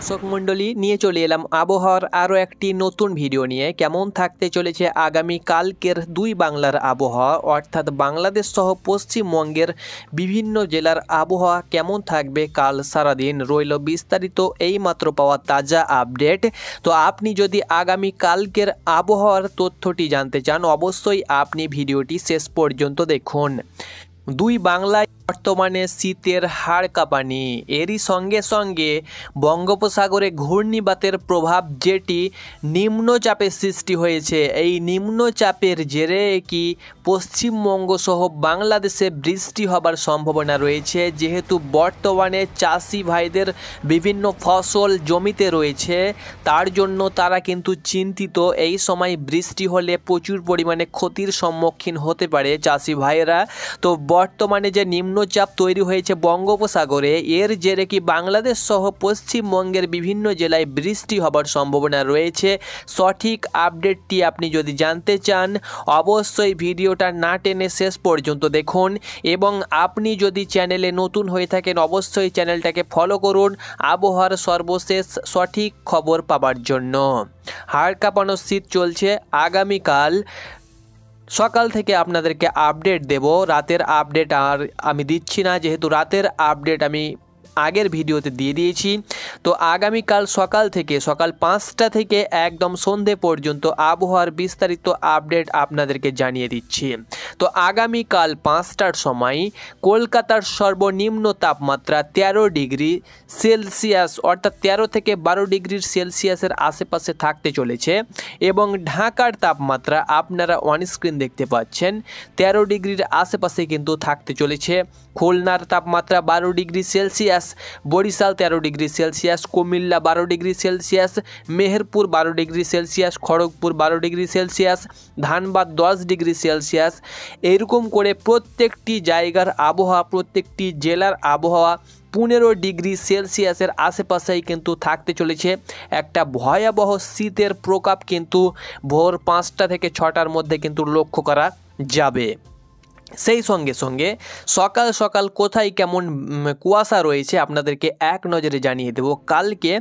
দর্শক মণ্ডলী নিয়ে চলে এলাম আবহাওয়ার আরও একটি নতুন ভিডিও নিয়ে। কেমন থাকতে চলেছে আগামী কালকের দুই বাংলার আবহাওয়া, অর্থাৎ বাংলাদেশ সহ পশ্চিমবঙ্গের বিভিন্ন জেলার আবহাওয়া কেমন থাকবে কাল সারাদিন রইল বিস্তারিত এইমাত্র পাওয়া তাজা আপডেট। তো আপনি যদি আগামী কালকের আবহাওয়ার তথ্যটি জানতে চান অবশ্যই আপনি ভিডিওটি শেষ পর্যন্ত দেখুন। দুই বাংলায় বর্তমানে শীতের হাড় কাঁপানি, এরই সঙ্গে সঙ্গে বঙ্গোপসাগরে ঘূর্ণিবাতের প্রভাব যেটি নিম্নচাপের সৃষ্টি হয়েছে, এই নিম্নচাপের জেরে কি পশ্চিমবঙ্গ সহ বাংলাদেশে বৃষ্টি হবার সম্ভাবনা রয়েছে। যেহেতু বর্তমানে চাষি ভাইদের বিভিন্ন ফসল জমিতে রয়েছে, তার জন্য তারা কিন্তু চিন্তিত। এই সময় বৃষ্টি হলে প্রচুর পরিমাণে ক্ষতির সম্মুখীন হতে পারে চাষি ভাইয়েরা। তো বর্তমানে যে নিম্নচাপ তৈরি হয়েছে বঙ্গোপসাগরে, এর জেরে কি বাংলাদেশ সহ পশ্চিমবঙ্গের বিভিন্ন জেলায় বৃষ্টি হবার সম্ভাবনা রয়েছে। সঠিক আপডেটটি আপনি যদি জানতে চান অবশ্যই ভিডিওটা না টেনে শেষ পর্যন্ত দেখুন, এবং আপনি যদি চ্যানেলে নতুন হয়ে থাকেন অবশ্যই চ্যানেলটাকে ফলো করুন আবহাওয়ার সর্বশেষ সঠিক খবর পাবার জন্য। হাড় কাঁপানো শীত চলছে। আগামীকাল সকাল থেকে আপনাদেরকে আপডেট দেব, রাতের আপডেট আর আমি দিচ্ছি না, যেহেতু রাতের আপডেট আমি আগের ভিডিওতে দিয়ে দিয়েছি। তো আগামীকাল সকাল থেকে সকাল 5টা থেকে একদম সন্ধে পর্যন্ত আবহাওয়ার বিস্তারিত আপডেট আপনাদেরকে জানিয়ে দিচ্ছি। তো আগামীকাল 5টার সময় কলকাতার সর্বনিম্ন তাপমাত্রা 13 ডিগ্রি সেলসিয়াস, অর্থাৎ 13 থেকে 12 ডিগ্রি সেলসিয়াসের আশেপাশে থাকতে চলেছে, এবং ঢাকার তাপমাত্রা আপনারা অন স্ক্রিন দেখতে পাচ্ছেন 13 ডিগ্রির আশেপাশে কিন্তু থাকতে চলেছে। খুলনার তাপমাত্রা 12 degree Celsius, Barishal 13 degree Celsius, Cumilla 12 degree Celsius, Meherpur 12 degree Celsius, Kharagpur 12 degree Celsius, Dhanbad 10 degree Celsius. এরকম করে প্রত্যেকটি জায়গার আবহাওয়া, প্রত্যেকটি জেলার আবহাওয়া 15 ডিগ্রি সেলসিয়াসের আশেপাশেই কিন্তু থাকতে চলেছে। একটা ভয়াবহ শীতের প্রকোপ কিন্তু ভোর 5টা থেকে 6টার মধ্যে কিন্তু লক্ষ্য করা যাবে। সেই সঙ্গে সঙ্গে সকাল সকাল কোথায় কেমন কুয়াশা রয়েছে আপনাদেরকে এক নজরে জানিয়ে দেব কালকে।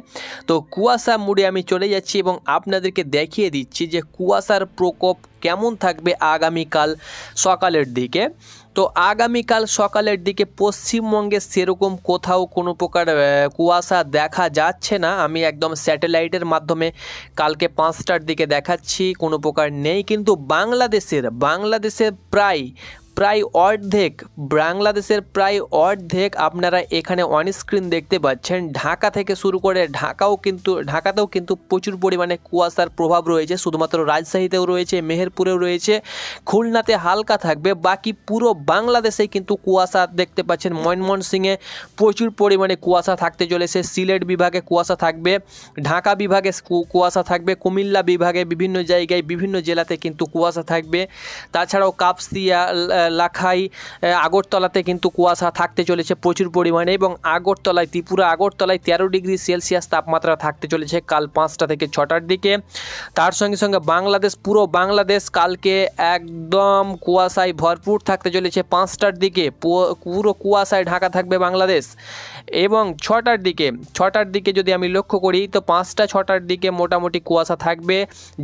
তো কুয়াশা মুড়ে আমি চলে যাচ্ছি এবং আপনাদেরকে দেখিয়ে দিচ্ছি যে কুয়াশার প্রকোপ কেমন থাকবে আগামীকাল সকালের দিকে। তো আগামীকাল সকালের দিকে পশ্চিমবঙ্গে সেরকম কোথাও কোনো প্রকার কুয়াশা দেখা যাচ্ছে না। আমি একদম স্যাটেলাইটের মাধ্যমে কালকে 5টার দিকে দেখাচ্ছি, কোনো প্রকার নেই। কিন্তু বাংলাদেশের প্রায় অর্ধেক, বাংলাদেশের প্রায় অর্ধেক আপনারা এখানে অন স্ক্রিন দেখতে পাচ্ছেন। ঢাকা থেকে শুরু করে ঢাকাতেও কিন্তু প্রচুর পরিমাণে কুয়াশার প্রভাব রয়েছে। শুধুমাত্র রাজশাহীতেও রয়েছে, মেহেরপুরেও রয়েছে, খুলনাতে হালকা থাকবে। বাকি পুরো বাংলাদেশে কিন্তু কুয়াশা দেখতে পাচ্ছেন। ময়মনসিংহে প্রচুর পরিমাণে কুয়াশা থাকতে চলেছে, সিলেট বিভাগে কুয়াশা থাকবে, ঢাকা বিভাগে কুয়াশা থাকবে, কুমিল্লা বিভাগে বিভিন্ন জায়গায় বিভিন্ন জেলাতে কিন্তু কুয়াশা থাকবে। তাছাড়াও কাপসিয়া, লাখাই, আগরতলাতে কিন্তু কুয়াশা থাকতে চলেছে প্রচুর পরিমাণে, এবং ত্রিপুরা আগরতলায় 13 ডিগ্রি সেলসিয়াস তাপমাত্রা থাকতে চলেছে কাল 5টা থেকে 6টার দিকে। তার সঙ্গে সঙ্গে পুরো বাংলাদেশ কালকে একদম কুয়াশায় ভরপুর থাকতে চলেছে। 5টার দিকে পুরো কুয়াশায় ঢাকা থাকবে বাংলাদেশ, এবং 6টার দিকে যদি আমি লক্ষ্য করি তো 5টা 6টার দিকে মোটামুটি কুয়াশা থাকবে।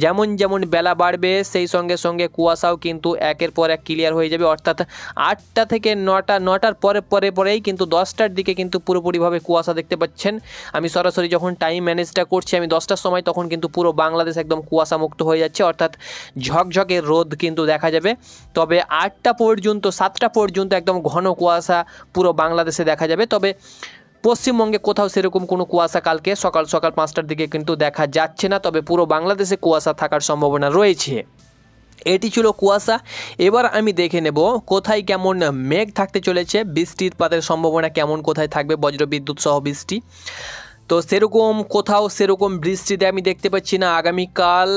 যেমন যেমন বেলা বাড়বে সেই সঙ্গে সঙ্গে কুয়াশাও কিন্তু একের পর এক ক্লিয়ার হয়ে যাবে, অর্থাৎ 8টা থেকে 9টার পরেই কিন্তু 10টার দিকে কিন্তু পুরোপুরিভাবে কুয়াশা দেখতে পাচ্ছেন। আমি সরাসরি যখন টাইম ম্যানেজটা করছি আমি 10টার সময়, তখন কিন্তু পুরো বাংলাদেশ একদম কুয়াশা মুক্ত হয়ে যাচ্ছে, অর্থাৎ ঝকঝকে রোদ কিন্তু দেখা যাবে। তবে 8টা পর্যন্ত 7টা পর্যন্ত একদম ঘন কুয়াশা পুরো বাংলাদেশে দেখা যাবে। তবে পশ্চিমবঙ্গে কোথাও সেরকম কোনো কুয়াশা কালকে সকাল 5টার দিকে কিন্তু দেখা যাচ্ছে না, তবে পুরো বাংলাদেশে কুয়াশা থাকার সম্ভাবনা রয়েছে। এটি ছিল কুয়াশা। এবার আমি দেখে নেব কোথায় কেমন মেঘ থাকতে চলেছে, বৃষ্টিপাতের সম্ভাবনা কেমন কোথায় থাকবে, বজ্রবিদ্যুৎ সহ বৃষ্টি। তো কোথাও সেরকম বৃষ্টিতে আমি দেখতে পাচ্ছি না। আগামীকাল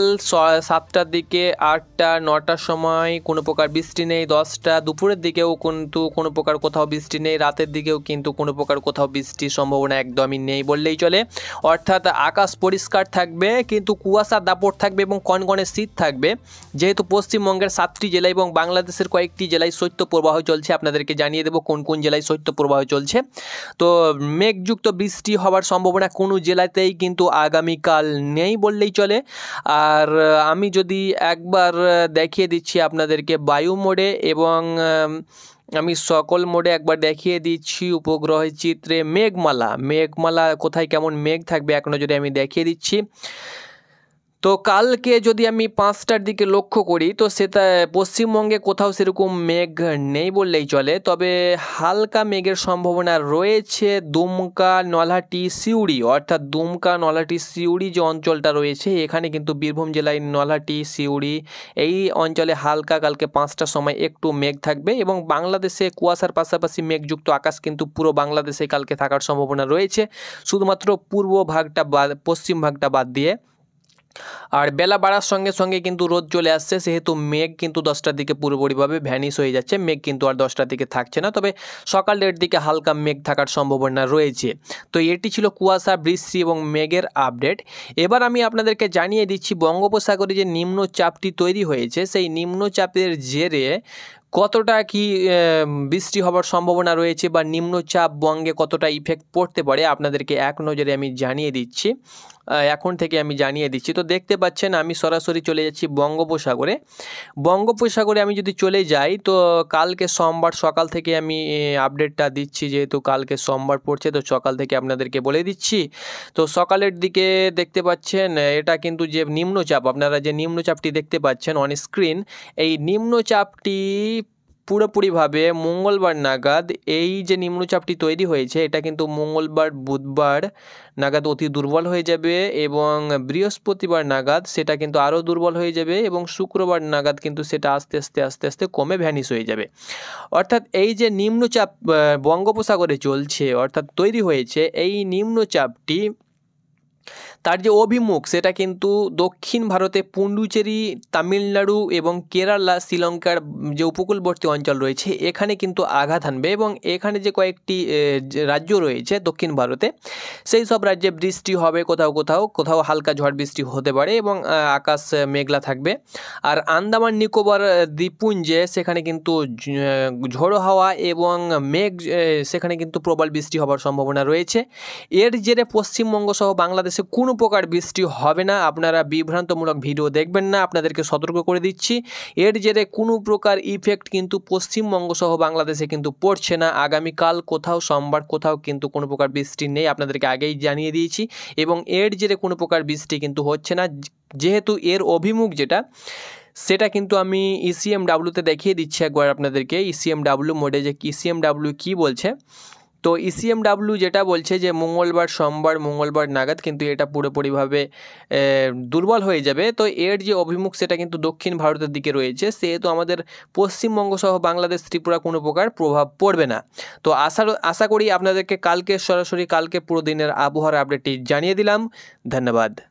7টার দিকে, 8টা 9টার সময় কোনো প্রকার বৃষ্টি নেই, 10টা দুপুরের দিকেও কিন্তু কোনো প্রকার কোথাও বৃষ্টি নেই, রাতের দিকেও কিন্তু কোনো প্রকার কোথাও বৃষ্টির সম্ভাবনা একদমই নেই বললেই চলে। অর্থাৎ আকাশ পরিষ্কার থাকবে কিন্তু কুয়াশার দাপট থাকবে এবং কনকনে শীত থাকবে। যেহেতু পশ্চিমবঙ্গের 7টি জেলা এবং বাংলাদেশের কয়েকটি জেলায় শৈত্যপ্রবাহ চলছে, আপনাদেরকে জানিয়ে দেবো কোন কোন জেলায় শৈত্যপ্রবাহ চলছে। তো মেঘযুক্ত বৃষ্টি হওয়ার সম্ভাবনা সম্ভাবনা কোনো জেলাতেই কিন্তু আগামীকাল নেই বললেই চলে। আর আমি যদি একবার দেখিয়ে দিচ্ছি আপনাদেরকে বায়ু মোডে এবং আমি সকল মোডে একবার দেখিয়ে দিচ্ছি উপগ্রহের চিত্রে মেঘমালা কোথায় কেমন মেঘ থাকবে এক নজরে আমি দেখিয়ে দিচ্ছি। তো কালকে যদি আমি 5টার দিকে লক্ষ্য করি তো সেটা পশ্চিমবঙ্গে কোথাও সেরকম মেঘ নেই বললেই চলে, তবে হালকা মেঘের সম্ভাবনা রয়েছে দুমকা নলহাটি সিউড়ি, অর্থাৎ দুমকা নলহাটি সিউড়ি যে অঞ্চলটা রয়েছে এখানে কিন্তু বীরভূম জেলায় নলহাটি সিউড়ি এই অঞ্চলে হালকা কালকে 5টার সময় একটু মেঘ থাকবে এবং বাংলাদেশে কুয়াশার পাশাপাশি মেঘযুক্ত আকাশ কিন্তু পুরো বাংলাদেশে কালকে থাকার সম্ভাবনা রয়েছে, শুধুমাত্র পূর্ব ভাগটা পশ্চিম ভাগটা বাদ দিয়ে। আর বেলা বাড়ার সঙ্গে সঙ্গে কিন্তু রোদ চলে আসছে, সেহেতু মেঘ কিন্তু 10টার দিকে পুরোপুরিভাবে ভ্যানিশ হয়ে যাচ্ছে, মেঘ কিন্তু আর 10টার দিকে থাকছে না, তবে সকালের দিকে হালকা মেঘ থাকার সম্ভাবনা রয়েছে। তো এটি ছিল কুয়াশা, বৃষ্টি এবং মেঘের আপডেট। এবার আমি আপনাদেরকে জানিয়ে দিচ্ছি বঙ্গোপসাগরে যে নিম্নচাপটি তৈরি হয়েছে সেই নিম্নচাপের জেরে কতটা কি বৃষ্টি হওয়ার সম্ভাবনা রয়েছে বা নিম্নচাপ বঙ্গে কতটা ইফেক্ট পড়তে পারে আপনাদেরকে এক নজরে আমি জানিয়ে দিচ্ছি, এখন থেকে আমি জানিয়ে দিচ্ছি। তো দেখতে পাচ্ছেন আমি সরাসরি চলে যাচ্ছি বঙ্গোপসাগরে আমি যদি চলে যাই তো কালকে সোমবার সকাল থেকে আমি আপডেটটা দিচ্ছি, যেহেতু কালকে সোমবার পড়ছে তো সকাল থেকে আপনাদেরকে বলে দিচ্ছি। তো সকালের দিকে দেখতে পাচ্ছেন এটা কিন্তু যে নিম্নচাপ, আপনারা যে নিম্নচাপটি দেখতে পাচ্ছেন অন স্ক্রিন, এই নিম্নচাপটি পুরোপুরিভাবে মঙ্গলবার নাগাদ এই যে নিম্নচাপটি তৈরি হয়েছে এটা কিন্তু মঙ্গলবার বুধবার নাগাদ অতি দুর্বল হয়ে যাবে এবং বৃহস্পতিবার নাগাদ সেটা কিন্তু আরও দুর্বল হয়ে যাবে এবং শুক্রবার নাগাদ কিন্তু সেটা আস্তে আস্তে কমে ভ্যানিশ হয়ে যাবে। অর্থাৎ এই যে নিম্নচাপ বঙ্গোপসাগরে চলছে অর্থাৎ তৈরি হয়েছে, এই নিম্নচাপটি তার যে অভিমুখ সেটা কিন্তু দক্ষিণ ভারতে পুডুচেরি, তামিলনাড়ু এবং কেরালা, শ্রীলঙ্কার যে উপকূলবর্তী অঞ্চল রয়েছে এখানে কিন্তু আঘাত হানবে এবং এখানে যে কয়েকটি রাজ্য রয়েছে দক্ষিণ ভারতে সেই সব রাজ্যে বৃষ্টি হবে, কোথাও হালকা ঝড় বৃষ্টি হতে পারে এবং আকাশ মেঘলা থাকবে। আর আন্দামান নিকোবর দ্বীপপুঞ্জে সেখানে কিন্তু ঝোড়ো হাওয়া এবং মেঘ সেখানে কিন্তু প্রবল বৃষ্টি হওয়ার সম্ভাবনা রয়েছে। এর জেরে পশ্চিমবঙ্গ সহ বাংলাদেশে কোনো প্রকার বৃষ্টি হবে না, আপনারা বিভ্রান্তমূলক ভিডিও দেখবেন না, আপনাদেরকে সতর্ক করে দিচ্ছি। এর জেরে কোনো প্রকার ইফেক্ট কিন্তু পশ্চিমবঙ্গ সহ বাংলাদেশে কিন্তু পড়ছে না। আগামীকাল কোথাও সোমবার কোথাও কিন্তু কোনো প্রকার বৃষ্টি নেই, আপনাদেরকে আগেই জানিয়ে দিয়েছি, এবং এর জেরে কোনো প্রকার বৃষ্টি কিন্তু হচ্ছে না, যেহেতু এর অভিমুখ যেটা সেটা কিন্তু আমি ECMWতে দেখিয়ে দিচ্ছি একবার আপনাদেরকে। ECMW মোডে যে ECMW কী বলছে, তো ECMW যেটা বলছে যে মঙ্গলবার নাগাদ কিন্তু এটা পুরোপুরিভাবে দুর্বল হয়ে যাবে। তো এর যে অভিমুখ সেটা কিন্তু দক্ষিণ ভারতের দিকে রয়েছে, সেহেতু আমাদের পশ্চিমবঙ্গ সহ বাংলাদেশ, ত্রিপুরা কোনো প্রকার প্রভাব পড়বে না। তো আশা করি আপনাদেরকে কালকে পুরো দিনের আবহাওয়ার আপডেটটি জানিয়ে দিলাম। ধন্যবাদ।